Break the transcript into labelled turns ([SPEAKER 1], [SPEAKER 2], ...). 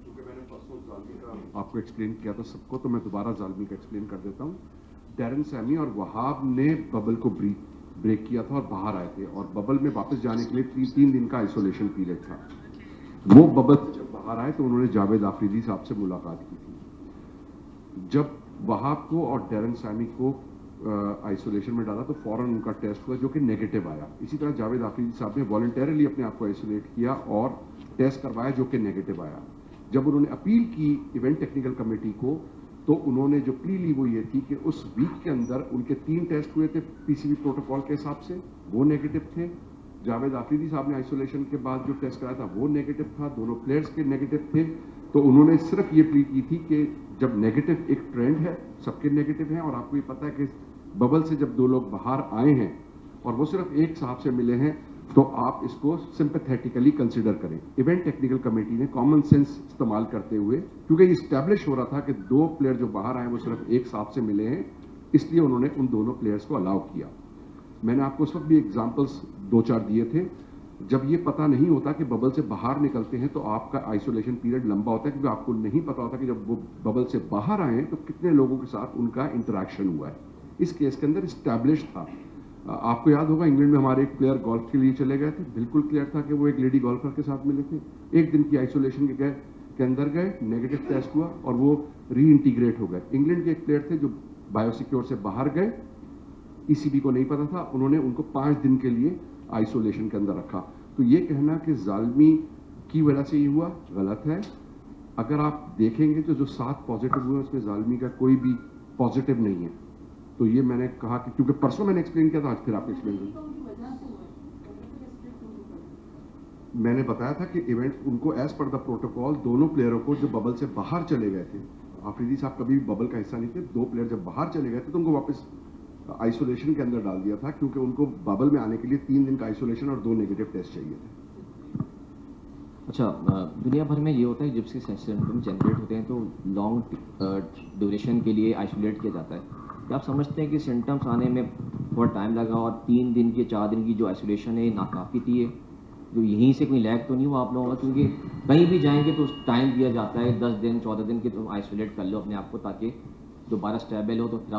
[SPEAKER 1] क्योंकि मैंने परसों जालमी का आपको एक्सप्लेन किया था सबको, तो मैं दोबारा जालमी का एक्सप्लेन कर देता हूँ। डैरन सैमी और वहाब ने बबल को ब्रेक किया था और बाहर आए थे, और बबल में वापस जाने के लिए 3 दिन का आइसोलेशन पीरियड था। वो बबल से जब बाहर आए तो उन्होंने जावेद आफरीदी साहब से मुलाकात की थी। जब वहाब को और डैरन सैमी को आइसोलेशन में डाला तो फौरन उनका टेस्ट हुआ जो कि नेगेटिव आया। इसी तरह जावेद आफरीदी साहब ने वॉलंटरली अपने आप को आइसोलेट किया और टेस्ट करवाया जो कि नेगेटिव आया। जब उन्होंने अपील की इवेंट टेक्निकल कमेटी को, तो उन्होंने जो प्ली ली वो ये थी कि उस वीक के अंदर उनके 3 टेस्ट हुए थे पीसीबी प्रोटोकॉल के हिसाब से, वो नेगेटिव थे। जावेद आफरीदी साहब ने आइसोलेशन के बाद जो टेस्ट कराया था वो नेगेटिव था, दोनों प्लेयर्स के नेगेटिव थे। तो उन्होंने सिर्फ ये प्ली की थी कि जब नेगेटिव एक ट्रेंड है, सबके नेगेटिव हैं, और आपको ये पता है कि बबल से जब 2 लोग बाहर आए हैं और वो सिर्फ एक साहब से मिले हैं, तो आप इसको सिंपैथेटिकली कंसीडर करें। इवेंट टेक्निकल कमेटी ने कॉमन सेंस इस्तेमाल करते हुए, क्योंकि ये स्टैब्लिश हो रहा था कि 2 प्लेयर जो बाहर आए वो सिर्फ एक साहब से मिले हैं, इसलिए उन्होंने उन दोनों प्लेयर्स को अलाउ किया। मैंने आपको उस वक्त भी एग्जाम्पल्स 2-4 दिए थे। जब ये पता नहीं होता कि बबल से बाहर निकलते हैं तो आपका आइसोलेशन पीरियड लंबा होता है, क्योंकि आपको नहीं पता होता कि जब वो बबल से बाहर आए तो कितने लोगों के साथ उनका इंटरेक्शन हुआ है। इस केस के अंदर स्टैब्लिश था। आपको याद होगा इंग्लैंड में हमारे एक प्लेयर गोल्फ के लिए चले गए थे, बिल्कुल क्लियर था कि वो एक लेडी गोल्फर के साथ मिले थे। 1 दिन की आइसोलेशन के अंदर गए, नेगेटिव टेस्ट हुआ और वो रीइंटीग्रेट हो गए। इंग्लैंड के एक प्लेयर थे जो बायोसिक्योर से बाहर गए, ईसीबी को नहीं पता था, उन्होंने उनको 5 दिन के लिए आइसोलेशन के अंदर रखा। तो ये कहना कि जालमी की वजह से ये हुआ, गलत है। अगर आप देखेंगे तो जो 7 पॉजिटिव हुए उसमें जालमी का कोई भी पॉजिटिव नहीं है। तो ये मैंने कहा कि क्योंकि परसों मैंने एक्सप्लेन किया था, आज फिर आपको एक्सप्लेन करूं। मैंने बताया था कि इवेंट उनको एज पर द प्रोटोकॉल दोनों प्लेयरों को जो बबल से बाहर चले गए थे, आफरीदी साहब कभी भी बबल का हिस्सा नहीं थे, 2 प्लेयर जब बाहर चले गए थे तो उनको वापस आइसोलेशन के अंदर डाल दिया था, क्योंकि उनको बबल में आने के लिए 3 दिन का आइसोलेशन और 2 नेगेटिव टेस्ट चाहिए थे।
[SPEAKER 2] अच्छा, दुनिया भर में ये होता है जब से सिम्टम जनरेट होते हैं तो लॉन्ग ड्यूरेशन के लिए आइसोलेट किया जाता है। क्या आप समझते हैं कि सिम्टम्स आने में थोड़ा टाइम लगा और 3 दिन की 4 दिन की जो आइसोलेशन है नाकाफ़ी थी, है जो यहीं से कोई लैग तो नहीं हुआ आप लोगों का? क्योंकि कहीं भी जाएंगे तो टाइम दिया जाता है 10 दिन 14 दिन के, तो आइसोलेट कर लो अपने आप को ताकि दोबारा स्टेबल हो, तो फिर आप